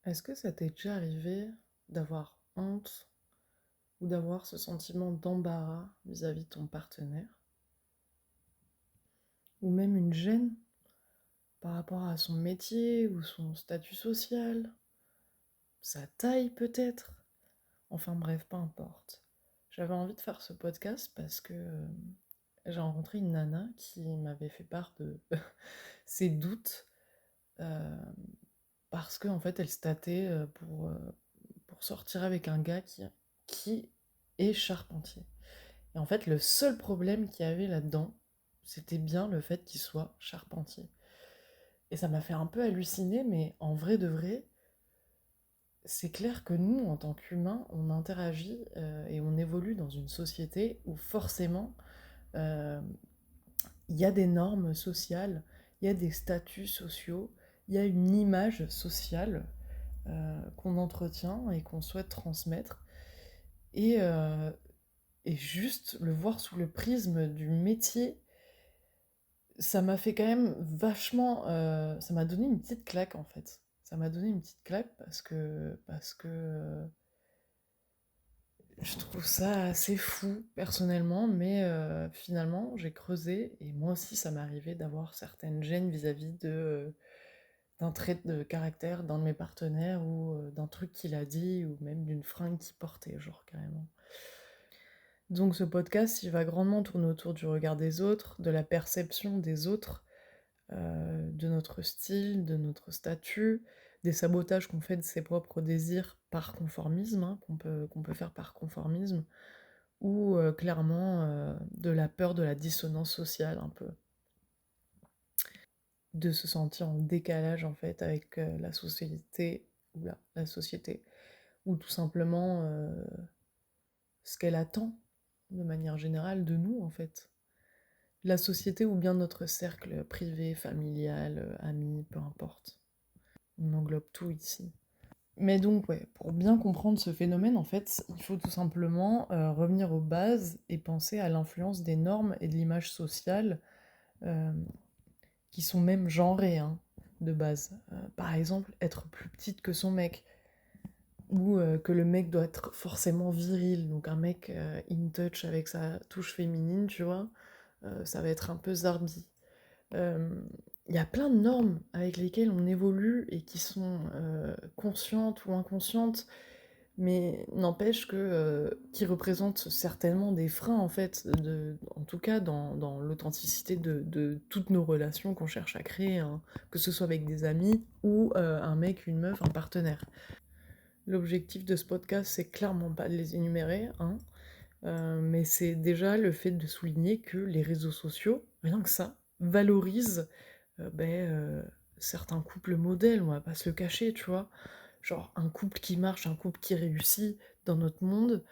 Est-ce que ça t'est déjà arrivé d'avoir honte ou d'avoir ce sentiment d'embarras vis-à-vis de ton partenaire? Ou même une gêne par rapport à son métier ou son statut social, sa taille peut-être? Enfin bref, peu importe. J'avais envie de faire ce podcast parce que j'ai rencontré une nana qui m'avait fait part de ses doutes euh, parce qu'en fait elle se tâtait pour sortir avec un gars qui est charpentier. Et en fait, le seul problème qu'il y avait là-dedans, c'était bien le fait qu'il soit charpentier. Et ça m'a fait un peu halluciner, mais en vrai de vrai, c'est clair que nous, en tant qu'humains, on interagit et on évolue dans une société où forcément, euh, il y a des normes sociales, il y a des statuts sociaux, il y a une image sociale qu'on entretient et qu'on souhaite transmettre. Et, euh, et juste le voir sous le prisme du métier, ça m'a fait quand même vachement. Ça m'a donné une petite claque en fait. Ça m'a donné une petite claque parce que je trouve ça assez fou personnellement, mais finalement j'ai creusé et moi aussi ça m'est arrivé d'avoir certaines gênes vis-à-vis d'un trait de caractère d'un de mes partenaires ou d'un truc qu'il a dit ou même d'une fringue qu'il portait, genre carrément. Donc ce podcast, il va grandement tourner autour du regard des autres, de la perception des autres, de notre style, de notre statut, des sabotages qu'on fait de ses propres désirs par conformisme, hein, qu'on peut faire par conformisme, ou clairement de la peur de la dissonance sociale un peu, de se sentir en décalage en fait avec la société, la société, ou tout simplement ce qu'elle attend de manière générale de nous en fait. La société ou bien notre cercle privé, familial, ami, peu importe. On englobe tout ici. Mais donc, ouais, pour bien comprendre ce phénomène, en fait, il faut tout simplement revenir aux bases et penser à l'influence des normes et de l'image sociale euh, qui sont même genrées, hein, de base. Par exemple, être plus petite que son mec, ou que le mec doit être forcément viril, donc un mec in touch avec sa touche féminine, tu vois, ça va être un peu zarbi. Euh, Il y a plein de normes avec lesquelles on évolue et qui sont conscientes ou inconscientes, mais n'empêche que qui représentent certainement des freins en fait, en tout cas dans l'authenticité de toutes nos relations qu'on cherche à créer, hein, que ce soit avec des amis ou un mec, une meuf, un partenaire. L'objectif de ce podcast, c'est clairement pas de les énumérer, hein, mais c'est déjà le fait de souligner que les réseaux sociaux, rien que ça, valorisent certains couples modèles, on va pas se le cacher, tu vois. Genre un couple qui marche, un couple qui réussit dans notre monde,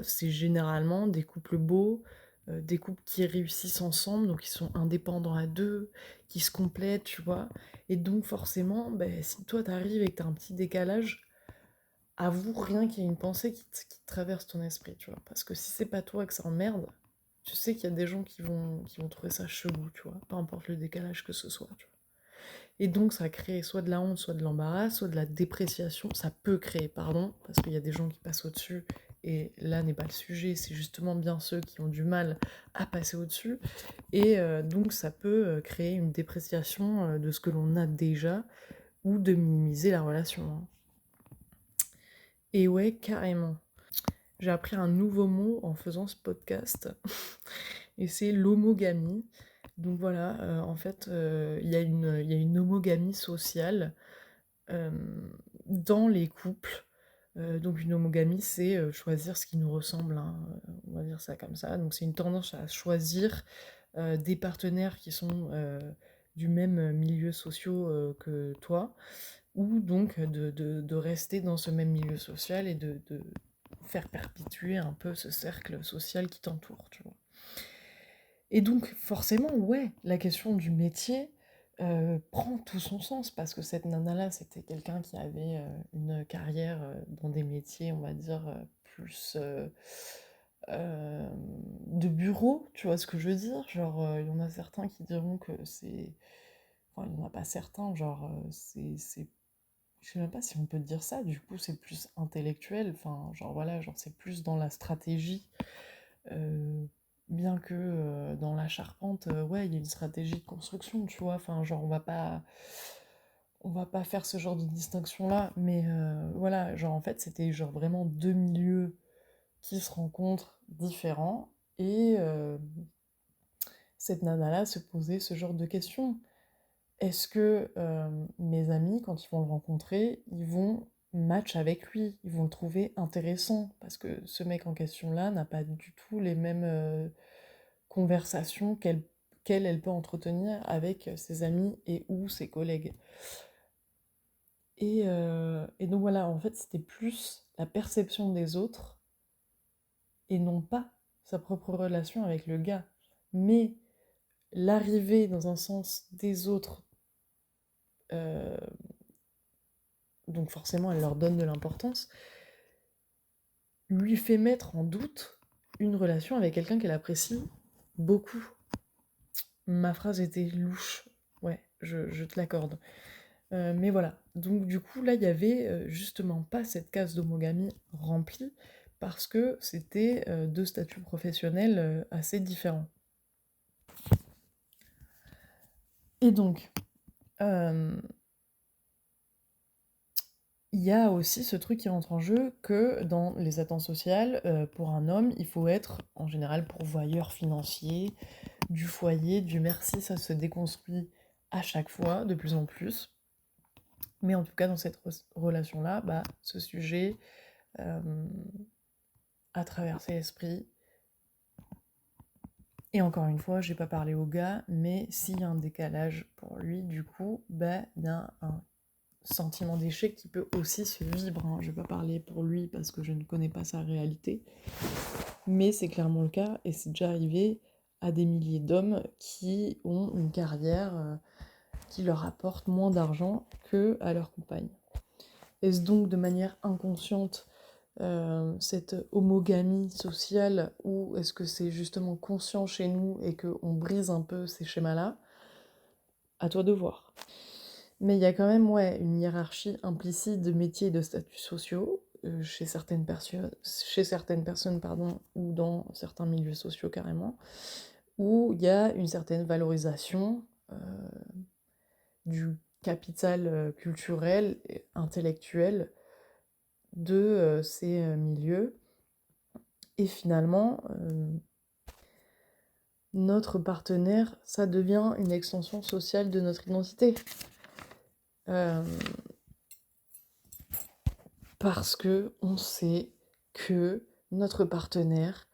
c'est généralement des couples beaux, des couples qui réussissent ensemble, donc ils sont indépendants à deux, qui se complètent, tu vois. Et donc forcément, si toi t'arrives et que t'as un petit décalage, avoue rien qu'il y a une pensée qui te traverse ton esprit, tu vois. Parce que si c'est pas toi que ça emmerde, tu sais qu'il y a des gens qui vont trouver ça chelou, tu vois. Peu importe le décalage que ce soit, tu vois. Et donc ça crée soit de la honte, soit de l'embarras, soit de la dépréciation. Ça peut créer, pardon, parce qu'il y a des gens qui passent au-dessus, et là n'est pas le sujet, c'est justement bien ceux qui ont du mal à passer au-dessus. Et donc ça peut créer une dépréciation de ce que l'on a déjà, ou de minimiser la relation, hein. Et ouais, carrément. J'ai appris un nouveau mot en faisant ce podcast, et c'est l'homogamie. Donc voilà, en fait, il y a une homogamie sociale euh, dans les couples. Donc une homogamie, c'est choisir ce qui nous ressemble, hein, on va dire ça comme ça. Donc c'est une tendance à choisir des partenaires qui sont du même milieu social que toi, ou donc de rester dans ce même milieu social et de faire perpétuer un peu ce cercle social qui t'entoure, tu vois. Et donc, forcément, ouais, la question du métier prend tout son sens, parce que cette nana-là, c'était quelqu'un qui avait une carrière dans des métiers, on va dire, plus euh, de bureau, tu vois ce que je veux dire? Genre, il y en a certains qui diront que c'est... Enfin, il n'y en a pas certains, genre, c'est je sais même pas si on peut dire ça, du coup c'est plus intellectuel, enfin genre voilà, genre c'est plus dans la stratégie, euh, bien que dans la charpente, ouais, il y a une stratégie de construction, tu vois, enfin genre on va pas faire ce genre de distinction-là, mais voilà, genre en fait c'était genre vraiment deux milieux qui se rencontrent différents, et cette nana-là se posait ce genre de questions. Est-ce que mes amis, quand ils vont le rencontrer, ils vont match avec lui, ils vont le trouver intéressant, parce que ce mec en question-là n'a pas du tout les mêmes conversations qu'elle elle peut entretenir avec ses amis et ou ses collègues. Et donc voilà, en fait, c'était plus la perception des autres et non pas sa propre relation avec le gars. Mais l'arrivée dans un sens des autres, euh, donc forcément elle leur donne de l'importance, lui fait mettre en doute une relation avec quelqu'un qu'elle apprécie beaucoup. Ma phrase était louche, ouais, je te l'accorde. Mais voilà, donc du coup là il y avait justement pas cette case d'homogamie remplie parce que c'était deux statuts professionnels assez différents. Et donc, euh, il y a aussi ce truc qui rentre en jeu que dans les attentes sociales, pour un homme, il faut être en général pourvoyeur financier, du foyer. Dieu merci, ça se déconstruit à chaque fois, de plus en plus. Mais en tout cas, dans cette relation-là, bah, ce sujet euh, a traversé l'esprit. Et encore une fois, j'ai pas parlé au gars, mais s'il y a un décalage pour lui, du coup, bah, il y a un sentiment d'échec qui peut aussi se vivre. Hein. Je vais pas parler pour lui parce que je ne connais pas sa réalité, mais c'est clairement le cas et c'est déjà arrivé à des milliers d'hommes qui ont une carrière qui leur apporte moins d'argent que à leur compagne. Est-ce donc de manière inconsciente cette homogamie sociale ou est-ce que c'est justement conscient chez nous et qu'on brise un peu ces schémas-là? À toi de voir. Mais il y a quand même ouais, une hiérarchie implicite de métiers et de statuts sociaux chez certaines personnes pardon, ou dans certains milieux sociaux carrément, où il y a une certaine valorisation du capital culturel et intellectuel de ces milieux. Et finalement, notre partenaire, ça devient une extension sociale de notre identité. Euh, parce que on sait que notre partenaire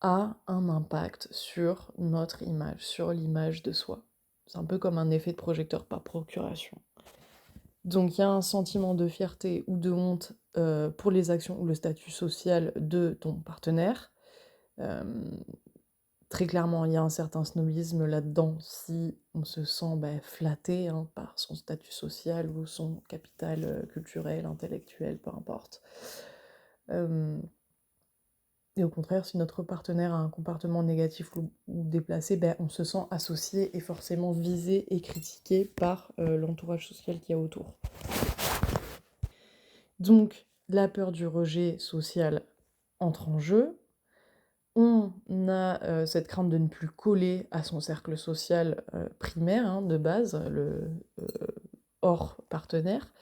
a un impact sur notre image, sur l'image de soi. C'est un peu comme un effet de projecteur par procuration. Donc il y a un sentiment de fierté ou de honte pour les actions ou le statut social de ton partenaire. Euh, Très clairement, il y a un certain snobisme là-dedans si on se sent flatté hein, par son statut social ou son capital culturel, intellectuel, peu importe. Et au contraire, si notre partenaire a un comportement négatif ou déplacé, on se sent associé et forcément visé et critiqué par l'entourage social qu'il y a autour. Donc, la peur du rejet social entre en jeu. On a cette crainte de ne plus coller à son cercle social primaire, hein, de base, le hors partenaire.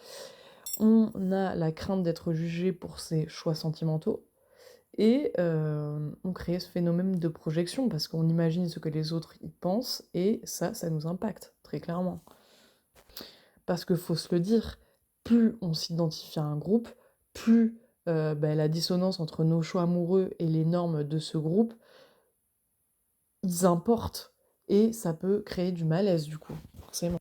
On a la crainte d'être jugé pour ses choix sentimentaux. Et on crée ce phénomène de projection, parce qu'on imagine ce que les autres y pensent, et ça nous impacte, très clairement. Parce qu'il faut se le dire, plus on s'identifie à un groupe, plus la dissonance entre nos choix amoureux et les normes de ce groupe, ils importent, et ça peut créer du malaise, du coup, forcément.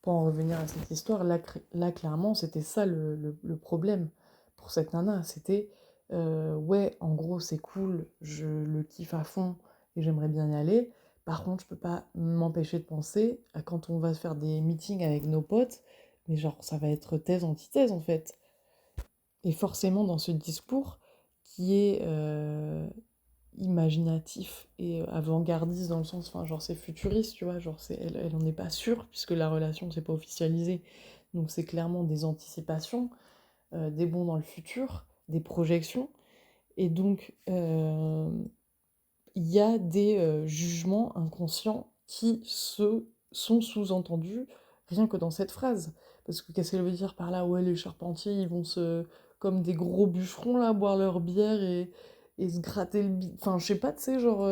Pour en revenir à cette histoire, là clairement, c'était ça le problème pour cette nana. C'était, ouais, en gros, c'est cool, je le kiffe à fond et j'aimerais bien y aller. Par contre, je peux pas m'empêcher de penser à quand on va se faire des meetings avec nos potes, mais genre, ça va être thèse, antithèse en fait. Et forcément, dans ce discours qui est imaginatif et avant-gardiste dans le sens, enfin genre c'est futuriste, tu vois, genre elle en est pas sûre puisque la relation s'est pas officialisée. Donc c'est clairement des anticipations, des bonds dans le futur, des projections. Et donc, il y a des jugements inconscients qui se sont sous-entendus rien que dans cette phrase. Parce que qu'est-ce qu'elle veut dire par là? Ouais, les charpentiers, ils vont se, comme des gros bûcherons, là, boire leur bière et se gratter le enfin, je sais pas, tu sais, genre,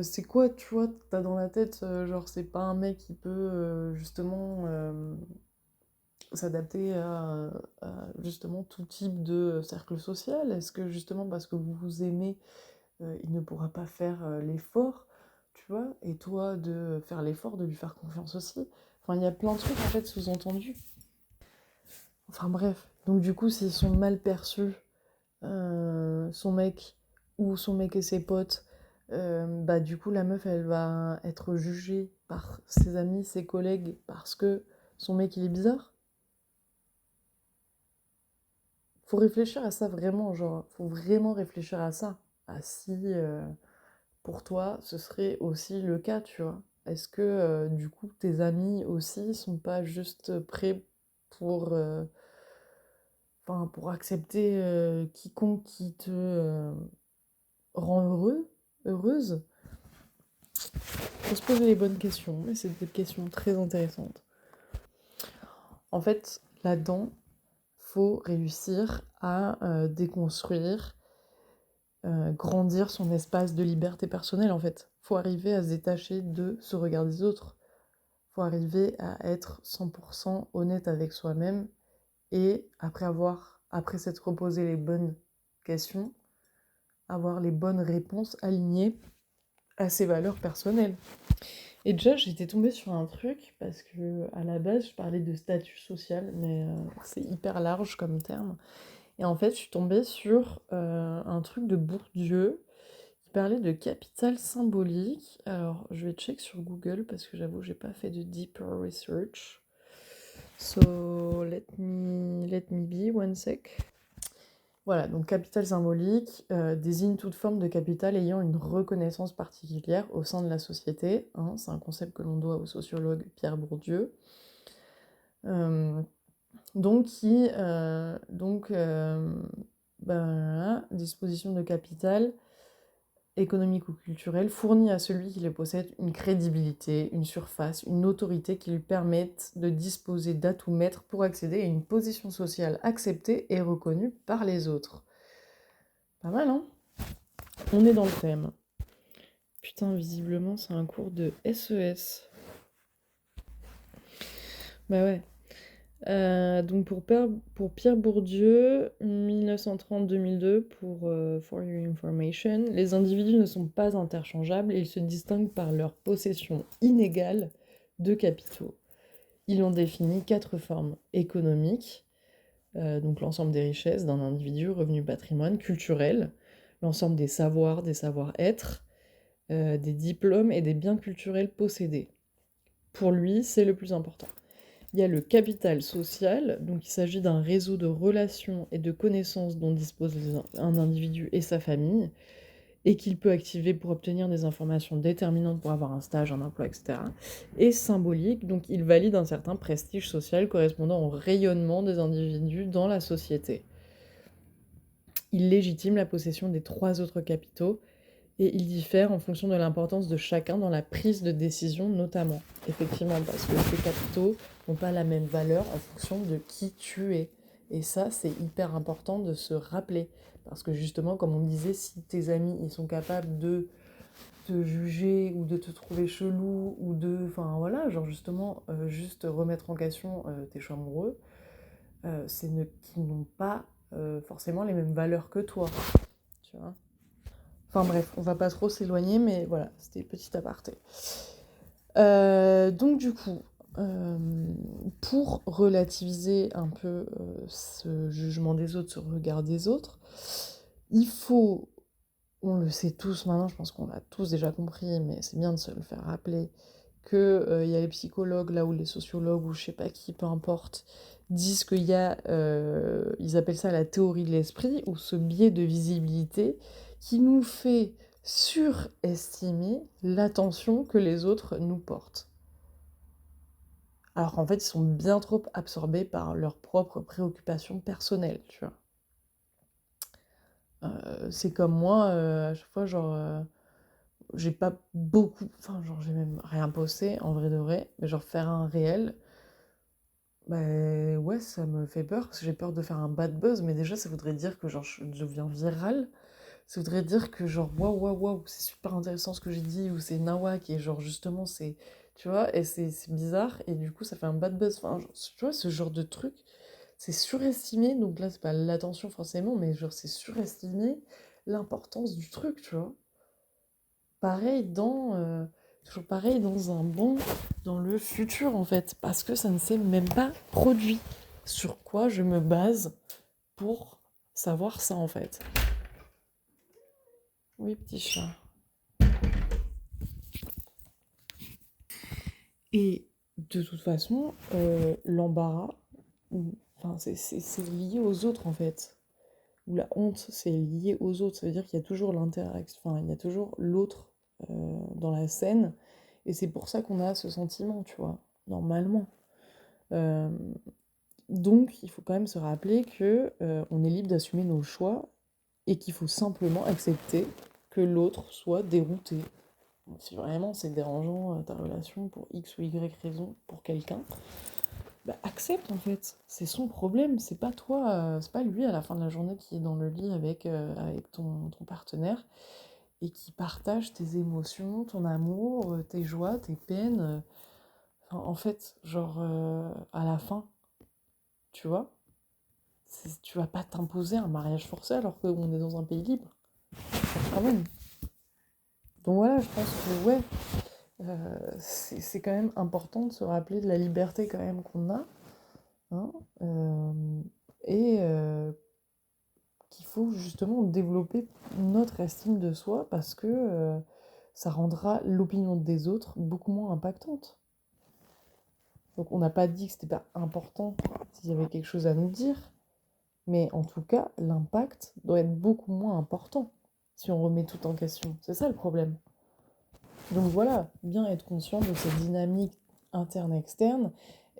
c'est quoi, tu vois, t'as dans la tête, genre, c'est pas un mec qui peut, justement, s'adapter justement, tout type de cercle social? Est-ce que, justement, parce que vous vous aimez, il ne pourra pas faire l'effort, tu vois, et toi de faire l'effort, de lui faire confiance aussi. Enfin, il y a plein de trucs en fait sous-entendus. Enfin bref, donc du coup, s'ils sont mal perçus, son mec ou son mec et ses potes, bah du coup, la meuf, elle va être jugée par ses amis, ses collègues, parce que son mec, il est bizarre. Faut réfléchir à ça vraiment, genre, faut vraiment réfléchir à ça. À si, pour toi, ce serait aussi le cas, tu vois? Est-ce que, du coup, tes amis aussi sont pas juste prêts pour, enfin, pour accepter, quiconque qui te, rend heureux, heureuse? Faut se poser les bonnes questions, et c'est des questions très intéressantes. En fait, là-dedans, faut réussir à, déconstruire, grandir son espace de liberté personnelle, en fait. Faut arriver à se détacher de ce regard des autres. Faut arriver à être 100% honnête avec soi-même et après s'être posé les bonnes questions, avoir les bonnes réponses alignées à ses valeurs personnelles. Et déjà, j'étais tombée sur un truc parce que à la base, je parlais de statut social, mais c'est hyper large comme terme. Et en fait, je suis tombée sur un truc de Bourdieu qui parlait de capital symbolique. Alors, je vais check sur Google parce que j'avoue, j'ai pas fait de deeper research. So, let me be one sec. Voilà, donc capital symbolique désigne toute forme de capital ayant une reconnaissance particulière au sein de la société, hein, c'est un concept que l'on doit au sociologue Pierre Bourdieu. Euh, voilà, disposition de capital économique ou culturel fournit à celui qui les possède une crédibilité, une surface, une autorité qui lui permettent de disposer d'atouts maîtres pour accéder à une position sociale acceptée et reconnue par les autres. Pas mal, hein? On est dans le thème. Putain, visiblement, c'est un cours de SES. Bah ouais. Donc pour Pierre Bourdieu, 1930-2002, For Your Information, les individus ne sont pas interchangeables et ils se distinguent par leur possession inégale de capitaux. Ils ont défini 4 formes économiques, donc l'ensemble des richesses d'un individu, revenu, patrimoine, culturel, l'ensemble des savoirs, des savoir-être, des diplômes et des biens culturels possédés. Pour lui, c'est le plus important. Il y a le capital social, donc il s'agit d'un réseau de relations et de connaissances dont dispose un individu et sa famille, et qu'il peut activer pour obtenir des informations déterminantes pour avoir un stage, un emploi, etc. Et symbolique, donc il valide un certain prestige social correspondant au rayonnement des individus dans la société. Il légitime la possession des 3 autres capitaux, et il diffère en fonction de l'importance de chacun dans la prise de décision notamment. Effectivement, parce que ces capitaux n'ont pas la même valeur en fonction de qui tu es. Et ça, c'est hyper important de se rappeler. Parce que justement, comme on disait, si tes amis ils sont capables de te juger ou de te trouver chelou ou de... Enfin voilà, genre justement, juste remettre en question tes choix amoureux, c'est qu'ils n'ont pas forcément les mêmes valeurs que toi. Tu vois. Enfin bref, on va pas trop s'éloigner, mais voilà, c'était petit aparté. Donc du coup, euh, pour relativiser un peu ce jugement des autres, ce regard des autres, il faut, on le sait tous maintenant, je pense qu'on l'a tous déjà compris, mais c'est bien de se le faire rappeler, que y a les psychologues là ou les sociologues ou je sais pas qui, peu importe, disent qu'il y a, ils appellent ça la théorie de l'esprit, ou ce biais de visibilité qui nous fait surestimer l'attention que les autres nous portent. Alors qu'en fait, ils sont bien trop absorbés par leurs propres préoccupations personnelles, tu vois. C'est comme moi, à chaque fois, genre, j'ai pas beaucoup, enfin, genre, j'ai même rien posté, en vrai de vrai, mais genre, faire un réel, bah ouais, ça me fait peur, parce que j'ai peur de faire un bad buzz, mais déjà, ça voudrait dire que, genre, je deviens viral, ça voudrait dire que, genre, waouh, waouh, waouh, c'est super intéressant ce que j'ai dit, ou c'est nawak, et genre, justement, c'est, tu vois, et c'est bizarre, et du coup, ça fait un bad buzz, enfin, genre, tu vois, ce genre de truc, c'est surestimé, donc là, c'est pas l'attention forcément, mais genre, c'est surestimé l'importance du truc, tu vois. Pareil toujours pareil dans un bon, dans le futur, en fait, parce que ça ne s'est même pas produit. Sur quoi je me base pour savoir ça, en fait. Oui, petit chat. Et de toute façon, l'embarras, enfin, c'est lié aux autres, en fait. Ou la honte, c'est lié aux autres. Ça veut dire qu'il y a toujours l'interaction, enfin, il y a toujours l'autre dans la scène. Et c'est pour ça qu'on a ce sentiment, tu vois, normalement. Euh, donc, il faut quand même se rappeler que on est libre d'assumer nos choix et qu'il faut simplement accepter que l'autre soit dérouté. Si vraiment c'est dérangeant ta relation pour X ou Y raison pour quelqu'un, bah accepte en fait. C'est son problème, c'est pas toi, c'est pas lui à la fin de la journée qui est dans le lit avec ton partenaire et qui partage tes émotions, ton amour, tes joies, tes peines. Enfin, en fait, genre à la fin, tu vois, tu vas pas t'imposer un mariage forcé alors qu'on est dans un pays libre, quand même. Donc voilà, je pense que ouais, c'est quand même important de se rappeler de la liberté quand même qu'on a, hein, et qu'il faut justement développer notre estime de soi parce que ça rendra l'opinion des autres beaucoup moins impactante. Donc on n'a pas dit que c'était pas important s'il y avait quelque chose à nous dire, mais en tout cas, l'impact doit être beaucoup moins important si on remet tout en question. C'est ça le problème. Donc voilà, bien être conscient de cette dynamique interne-externe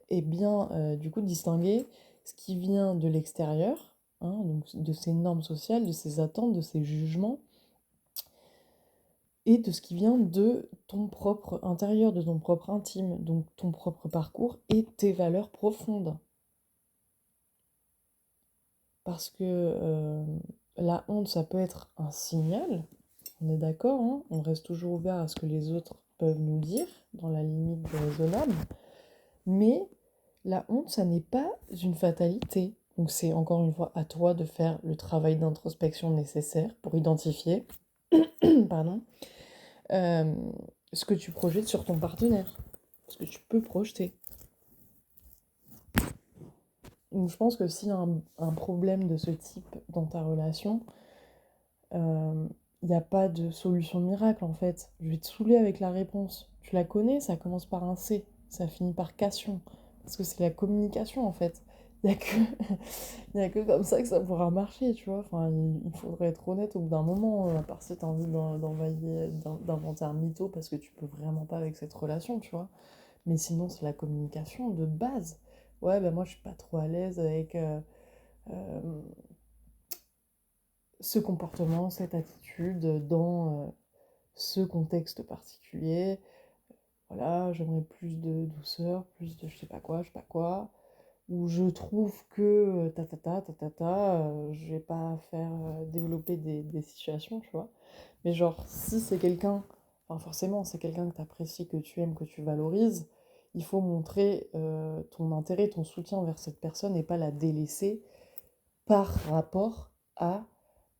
et bien du coup distinguer ce qui vient de l'extérieur, hein, donc de ces normes sociales, de ces attentes, de ces jugements, et de ce qui vient de ton propre intérieur, de ton propre intime, donc ton propre parcours et tes valeurs profondes. Parce que la honte, ça peut être un signal, on est d'accord, hein, on reste toujours ouvert à ce que les autres peuvent nous dire, dans la limite du raisonnable, mais la honte, ça n'est pas une fatalité. Donc c'est encore une fois à toi de faire le travail d'introspection nécessaire pour identifier pardon, euh, ce que tu projettes sur ton partenaire, ce que tu peux projeter. Donc je pense que s'il y a un problème de ce type dans ta relation, il n'y a pas de solution miracle en fait. Je vais te saouler avec la réponse. Tu la connais, ça commence par un C, ça finit par cation. Parce que c'est la communication en fait. Il n'y a que... il y a que comme ça que ça pourra marcher, tu vois. Enfin, il faudrait être honnête au bout d'un moment, à part si t'as envie d'inventer un mytho parce que tu peux vraiment pas avec cette relation, tu vois. Mais sinon, c'est la communication de base. Ouais, ben moi je suis pas trop à l'aise avec euh, ce comportement, cette attitude dans ce contexte particulier. Voilà, j'aimerais plus de douceur, plus de je sais pas quoi. Où je trouve que je vais pas faire développer des situations, tu vois. Mais genre, si c'est quelqu'un, enfin forcément, c'est quelqu'un que tu apprécies, que tu aimes, que tu valorises, il faut montrer ton intérêt, ton soutien envers cette personne et pas la délaisser par rapport à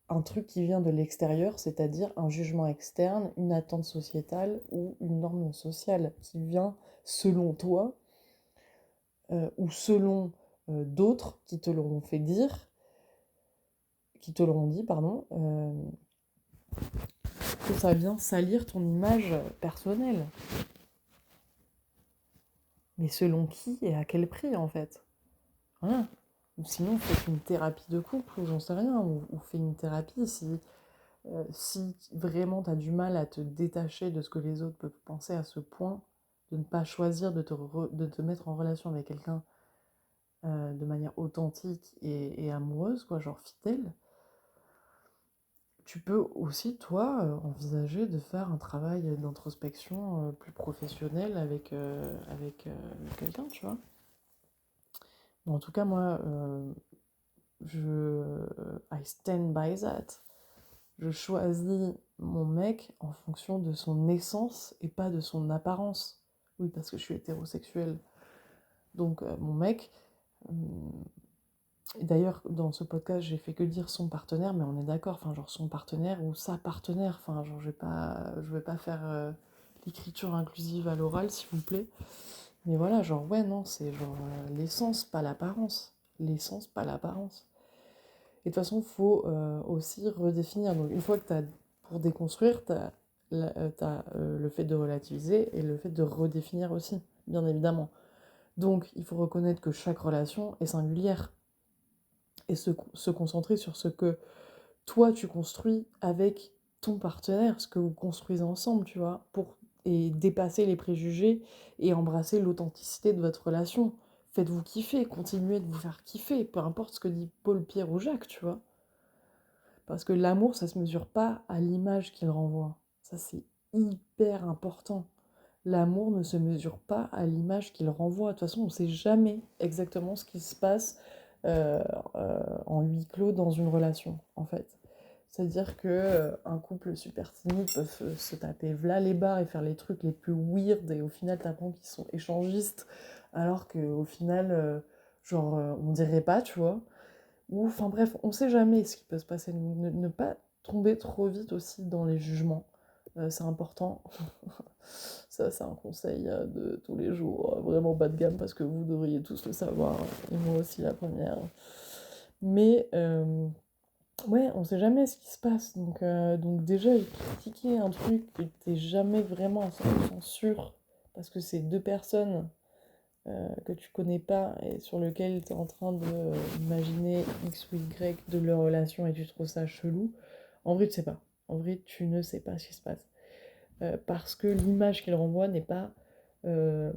un truc qui vient de l'extérieur, c'est-à-dire un jugement externe, une attente sociétale ou une norme sociale qui vient selon toi ou selon d'autres qui te l'auront fait dire, qui te l'auront dit, pardon, que ça vient salir ton image personnelle. Mais selon qui et à quel prix, en fait. Voilà. Ou sinon, fais une thérapie de couple, ou j'en sais rien, ou fais une thérapie si vraiment tu as du mal à te détacher de ce que les autres peuvent penser à ce point, de ne pas choisir de te mettre en relation avec quelqu'un de manière authentique et amoureuse, quoi, genre fidèle, tu peux aussi, toi, envisager de faire un travail d'introspection plus professionnel avec quelqu'un, tu vois. Bon, en tout cas, moi, I stand by that. Je choisis mon mec en fonction de son essence et pas de son apparence. Oui, parce que je suis hétérosexuelle. Donc, mon mec, et d'ailleurs, dans ce podcast, j'ai fait que dire son partenaire, mais on est d'accord, enfin, genre son partenaire ou sa partenaire, enfin, genre, je vais pas faire l'écriture inclusive à l'oral, s'il vous plaît. Mais voilà, genre, ouais, non, c'est genre l'essence, pas l'apparence. L'essence, pas l'apparence. Et de toute façon, il faut aussi redéfinir. Donc, une fois que tu as, pour déconstruire, tu as, le fait de relativiser et le fait de redéfinir aussi, bien évidemment. Donc, il faut reconnaître que chaque relation est singulière et se concentrer sur ce que toi tu construis avec ton partenaire, ce que vous construisez ensemble, tu vois, et dépasser les préjugés et embrasser l'authenticité de votre relation. Faites-vous kiffer, continuez de vous faire kiffer, peu importe ce que dit Paul, Pierre ou Jacques, tu vois. Parce que l'amour, ça se mesure pas à l'image qu'il renvoie. Ça, c'est hyper important. L'amour ne se mesure pas à l'image qu'il renvoie. De toute façon, on ne sait jamais exactement ce qui se passe euh, en huis clos dans une relation, en fait. C'est-à-dire que un couple super timide peut se taper v'là les barres et faire les trucs les plus weird et au final t'apprends qu'ils sont échangistes alors qu'au final, on dirait pas, tu vois. Ou, enfin bref, on sait jamais ce qui peut se passer. Ne pas tomber trop vite aussi dans les jugements. C'est important. Ça, c'est un conseil de tous les jours, vraiment bas de gamme, parce que vous devriez tous le savoir, et moi aussi la première. Mais, ouais, on sait jamais ce qui se passe. Donc déjà, critiquer un truc que t'es jamais vraiment à 100% sûr, parce que c'est deux personnes que tu connais pas et sur lequel tu es en train de imaginer X ou Y de leur relation et tu trouves ça chelou, en vrai tu sais pas. En vrai tu ne sais pas ce qui se passe. Parce que l'image qu'il renvoie n'est pas euh,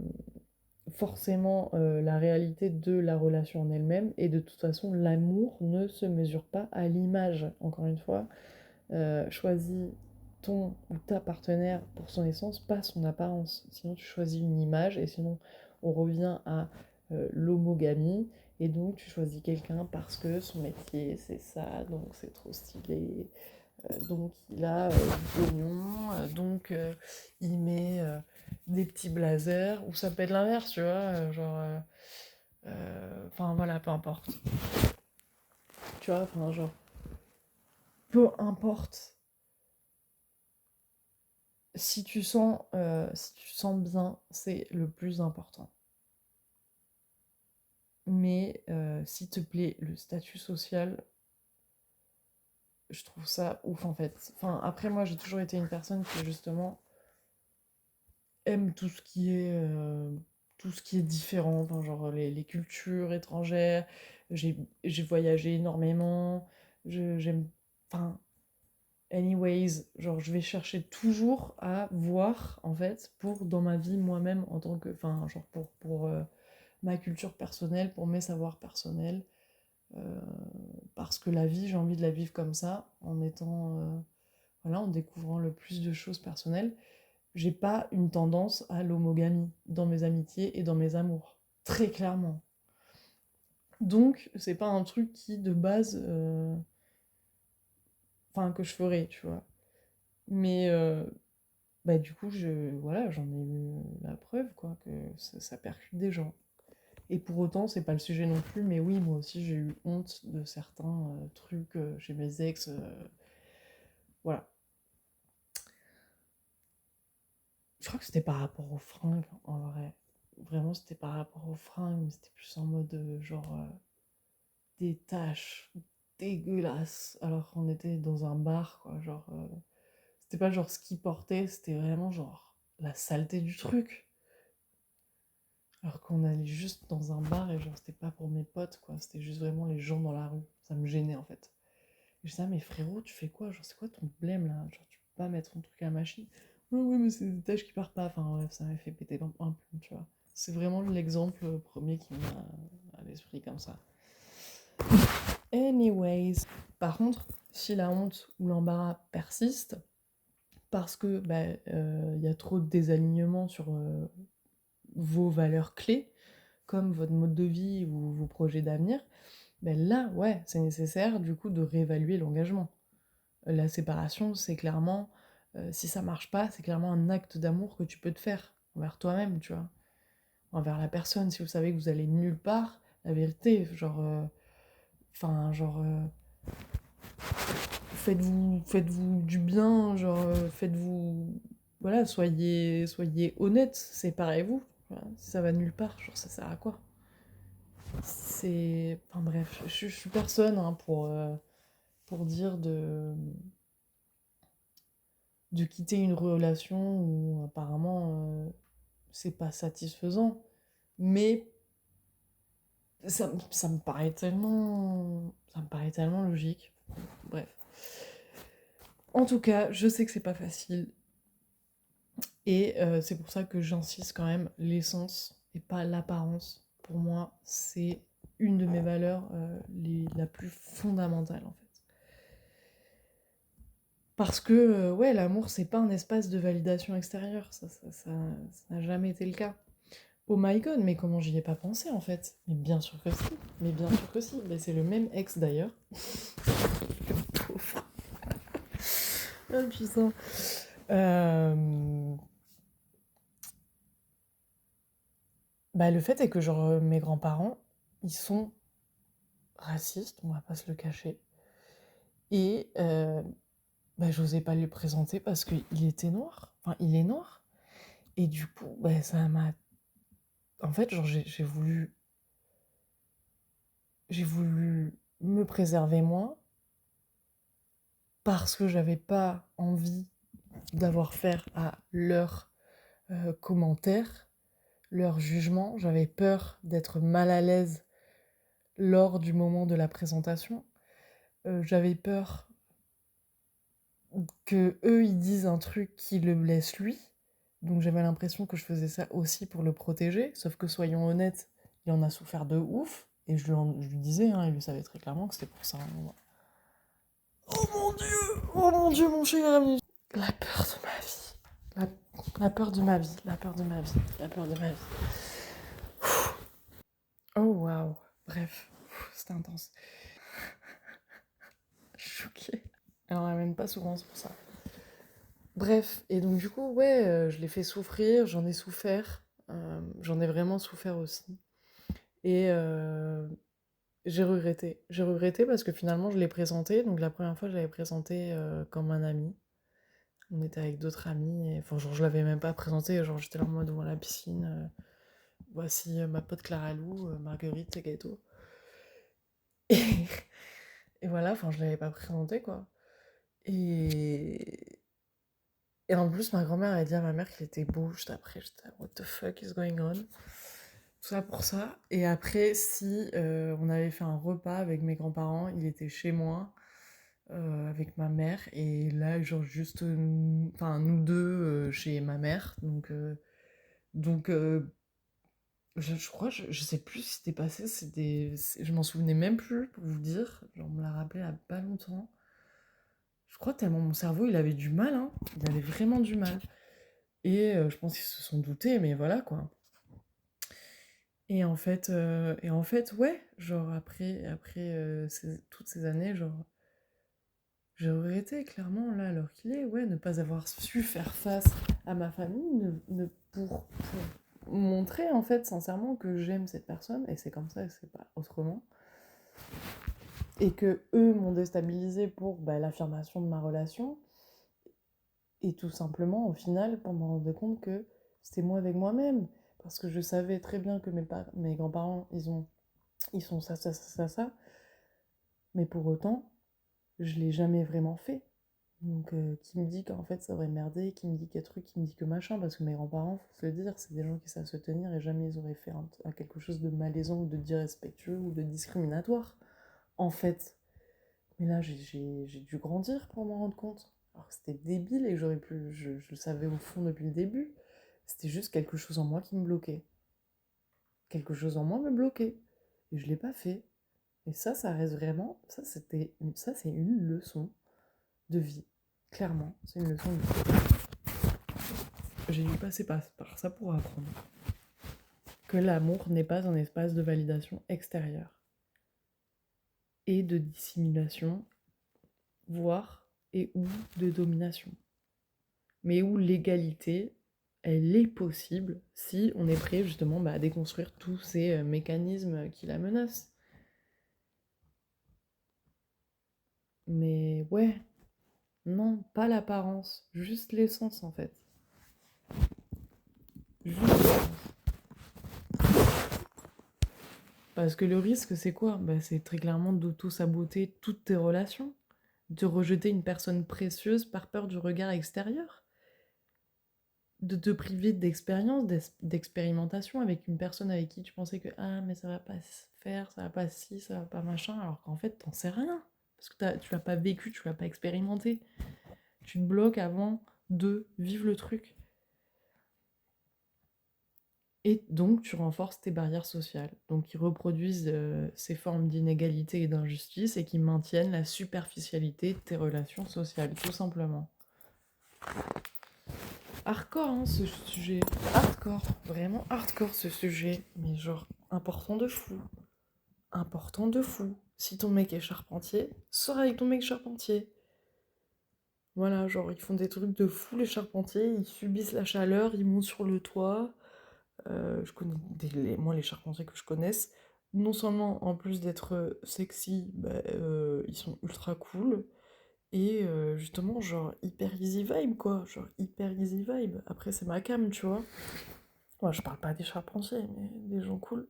forcément la réalité de la relation en elle-même et de toute façon l'amour ne se mesure pas à l'image. Encore une fois, choisis ton ou ta partenaire pour son essence, pas son apparence. Sinon, tu choisis une image et sinon, on revient à l'homogamie. Et donc, tu choisis quelqu'un parce que son métier, c'est ça, donc c'est trop stylé. Donc, il a du pognon, donc il met des petits blazers, ou ça peut être l'inverse, tu vois, enfin voilà, peu importe. Tu vois, enfin, genre, peu importe si tu sens bien, c'est le plus important. Mais s'il te plaît, le statut social, je trouve ça ouf en fait. Enfin, après, moi, j'ai toujours été une personne qui, justement, aime tout ce qui est différent. Enfin, genre, les cultures étrangères. J'ai voyagé énormément. J'aime. Enfin, anyways, genre, je vais chercher toujours à voir, en fait, dans ma vie moi-même, en tant que. Enfin, genre, pour ma culture personnelle, pour mes savoirs personnels, euh, parce que la vie, j'ai envie de la vivre comme ça, en étant, voilà, en découvrant le plus de choses personnelles. J'ai pas une tendance à l'homogamie dans mes amitiés et dans mes amours, très clairement. Donc, c'est pas un truc qui, de base, enfin, que je ferais, tu vois. Mais, bah, du coup, voilà, j'en ai eu la preuve, quoi, que ça percute des gens. Et pour autant, c'est pas le sujet non plus, mais oui, moi aussi, j'ai eu honte de certains trucs chez mes ex. Voilà. Je crois que c'était par rapport aux fringues, en vrai. Vraiment, c'était par rapport aux fringues, mais c'était plus en mode, des taches dégueulasses, alors qu'on était dans un bar, quoi. Genre, c'était pas genre ce qu'ils portaient, c'était vraiment genre la saleté du truc. Alors qu'on allait juste dans un bar et genre, c'était pas pour mes potes, quoi. C'était juste vraiment les gens dans la rue. Ça me gênait, en fait. Et je disais, ah, mais frérot, tu fais quoi? Genre, c'est quoi ton blême là? Genre, tu peux pas mettre ton truc à la machine? Ah oui, mais c'est des tâches qui partent pas. Enfin, bref, ça m'a fait péter un plomb, tu vois. C'est vraiment l'exemple premier qui m'a à l'esprit comme ça. Anyways. Par contre, si la honte ou l'embarras persiste, parce que y a trop de désalignement sur vos valeurs clés, comme votre mode de vie ou vos projets d'avenir, là, ouais, c'est nécessaire du coup de réévaluer l'engagement. La séparation, c'est clairement, si ça marche pas, c'est clairement un acte d'amour que tu peux te faire envers toi-même, tu vois. Envers la personne, si vous savez que vous allez nulle part, la vérité, genre, faites-vous du bien, genre, faites-vous, voilà, soyez honnête, séparez-vous. Voilà. Si ça va nulle part, genre, ça sert à quoi? Enfin bref, je suis personne hein, pour dire de quitter une relation où apparemment c'est pas satisfaisant. Mais ça me paraît tellement. Ça me paraît tellement logique. Bref. En tout cas, je sais que c'est pas facile. Et c'est pour ça que j'insiste quand même, l'essence et pas l'apparence. Pour moi, c'est une de mes valeurs la plus fondamentale en fait. Parce que, ouais, l'amour, c'est pas un espace de validation extérieure. Ça n'a jamais été le cas. Oh my god, mais comment j'y ai pas pensé en fait? Mais bien sûr que si. Mais bien sûr que si. Mais c'est le même ex d'ailleurs. Le pauvre. Ah putain. Euh, le fait est que, genre, mes grands-parents, ils sont racistes, on va pas se le cacher. Et j'osais pas lui présenter parce qu'il était noir. Enfin, il est noir. Et du coup, ça m'a. En fait, genre, j'ai voulu me préserver moi parce que j'avais pas envie d'avoir faire à leurs commentaires, leurs jugements. J'avais peur d'être mal à l'aise lors du moment de la présentation. J'avais peur que eux ils disent un truc qui le blesse lui. Donc j'avais l'impression que je faisais ça aussi pour le protéger. Sauf que soyons honnêtes, il en a souffert de ouf. Et je lui disais, hein, il le savait très clairement que c'était pour ça. Hein. Oh mon dieu, mon cher ami. La peur de ma vie. La peur de ma vie. La peur de ma vie. La peur de ma vie. Oh waouh. Bref, c'était intense. Je suis choquée. Elle en ramène pas souvent, c'est pour ça. Bref, et donc du coup, ouais, je l'ai fait souffrir, j'en ai souffert. J'en ai vraiment souffert aussi. Et j'ai regretté. J'ai regretté parce que finalement, je l'ai présenté. Donc la première fois, je l'avais présenté comme un ami. On était avec d'autres amis. Et, enfin, genre, je l'avais même pas présenté. Genre, j'étais là en mode devant la piscine. Voici ma pote Clara Lou, Marguerite et Gaëto. Et, et voilà, enfin, je l'avais pas présenté, quoi. Et, et en plus, ma grand-mère avait dit à ma mère qu'il était beau juste après. J'étais, what the fuck is going on? Tout ça pour ça. Et après, si on avait fait un repas avec mes grands-parents, il était chez moi, avec ma mère. Et là, genre, juste, enfin, nous deux chez ma mère. Donc, je crois, je sais plus ce qui s'était passé. Je m'en souvenais même plus, pour vous dire. Genre, on me l'a rappelé il y a pas longtemps. Je crois tellement mon cerveau, il avait du mal, hein. Il avait vraiment du mal. Et je pense qu'ils se sont doutés, mais voilà, quoi. Et en fait, ouais, genre après toutes ces années, genre, j'ai regretté clairement, là, alors qu'il est, ouais, ne pas avoir su faire face à ma famille, pour montrer, en fait, sincèrement que j'aime cette personne, et c'est comme ça, et c'est pas autrement. Et que eux m'ont déstabilisé pour l'affirmation de ma relation, et tout simplement, au final, pour me rendre compte que c'était moi avec moi-même. Parce que je savais très bien que mes grands-parents, ils sont ça, ça, ça, ça, ça. Mais pour autant, je l'ai jamais vraiment fait. Donc, qui me dit qu'en fait ça aurait merdé, qui me dit qu'il y a truc, qui me dit que machin, parce que mes grands-parents, faut se le dire, c'est des gens qui savent se tenir et jamais ils auraient fait quelque chose de malaisant ou de irrespectueux ou de discriminatoire, en fait. Mais là, j'ai dû grandir pour m'en rendre compte. Alors c'était débile et je le savais au fond depuis le début. C'était juste quelque chose en moi qui me bloquait. Quelque chose en moi me bloquait. Et je l'ai pas fait. Et ça reste vraiment, ça c'est une leçon de vie. Clairement, c'est une leçon de vie. J'ai dû passer par ça pour apprendre que l'amour n'est pas un espace de validation extérieure et de dissimulation, voire et ou de domination. Mais où l'égalité, elle est possible si on est prêt justement à déconstruire tous ces mécanismes qui la menacent. Mais ouais, non, pas l'apparence, juste l'essence en fait. Juste l'essence. Parce que le risque, c'est quoi? C'est très clairement d'auto-saboter toutes tes relations, de rejeter une personne précieuse par peur du regard extérieur, de te priver d'expérience, d'expérimentation avec une personne avec qui tu pensais que ah mais ça va pas se faire, ça va pas ci, ça va pas machin, alors qu'en fait t'en sais rien. Parce que tu l'as pas vécu, tu l'as pas expérimenté. Tu te bloques avant de vivre le truc. Et donc, tu renforces tes barrières sociales, donc qui reproduisent ces formes d'inégalité et d'injustice et qui maintiennent la superficialité de tes relations sociales, tout simplement. Hardcore, hein, ce sujet. Hardcore, vraiment hardcore ce sujet. Mais genre, important de fou. Important de fou. Si ton mec est charpentier, sors avec ton mec charpentier. Voilà, genre, ils font des trucs de fou, les charpentiers. Ils subissent la chaleur, ils montent sur le toit. Je connais moi les charpentiers que je connaisse, non seulement en plus d'être sexy, ils sont ultra cool, et justement genre hyper easy vibe quoi, genre hyper easy vibe. Après c'est ma cam, tu vois. Moi je parle pas des charpentiers, mais des gens cool.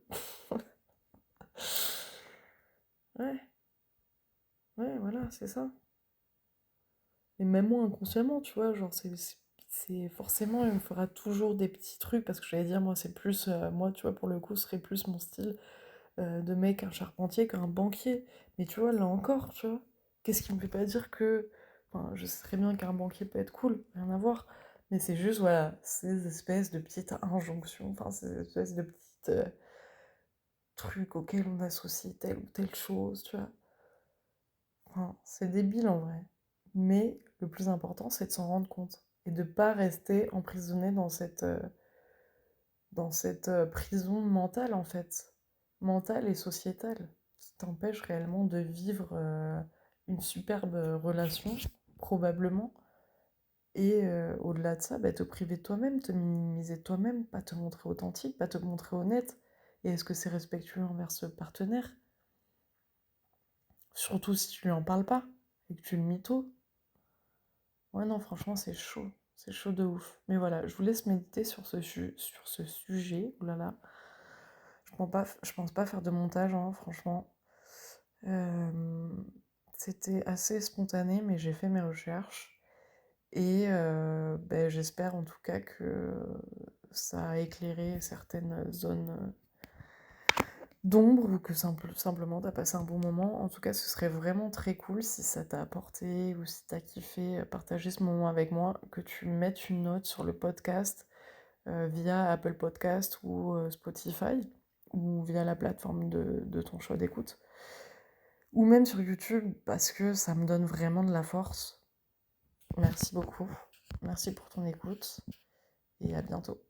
Ouais, ouais, voilà, c'est ça. Et même moi inconsciemment, tu vois, genre c'est forcément, il me fera toujours des petits trucs, parce que j'allais dire, moi c'est plus, moi tu vois, pour le coup, ce serait plus mon style de mec, un charpentier qu'un banquier. Mais tu vois, là encore, tu vois, qu'est-ce qui me fait pas dire que. Enfin, je sais très bien qu'un banquier peut être cool, rien à voir. Mais c'est juste, voilà, ces espèces de petites injonctions, enfin, ces espèces de petites trucs auxquels on associe telle ou telle chose, tu vois. Enfin, c'est débile en vrai. Mais le plus important, c'est de s'en rendre compte. Et de pas rester emprisonné dans cette prison mentale en fait, mentale et sociétale, qui t'empêche réellement de vivre une superbe relation, probablement, et au-delà de ça, te priver de toi-même, te minimiser de toi-même, pas te montrer authentique, pas te montrer honnête. Et est-ce que c'est respectueux envers ce partenaire? Surtout si tu lui en parles pas et que tu le mythos. Ouais, non, franchement, c'est chaud de ouf. Mais voilà, je vous laisse méditer sur sur ce sujet. Ouh là là. Je pense pas faire de montage, hein, franchement. Euh, C'était assez spontané, mais j'ai fait mes recherches. Et j'espère en tout cas que ça a éclairé certaines zones d'ombre ou que simplement t'as passé un bon moment. En tout cas, ce serait vraiment très cool si ça t'a apporté ou si t'as kiffé partager ce moment avec moi, que tu mettes une note sur le podcast via Apple Podcast ou Spotify ou via la plateforme de ton choix d'écoute. Ou même sur YouTube parce que ça me donne vraiment de la force. Merci beaucoup. Merci pour ton écoute et à bientôt.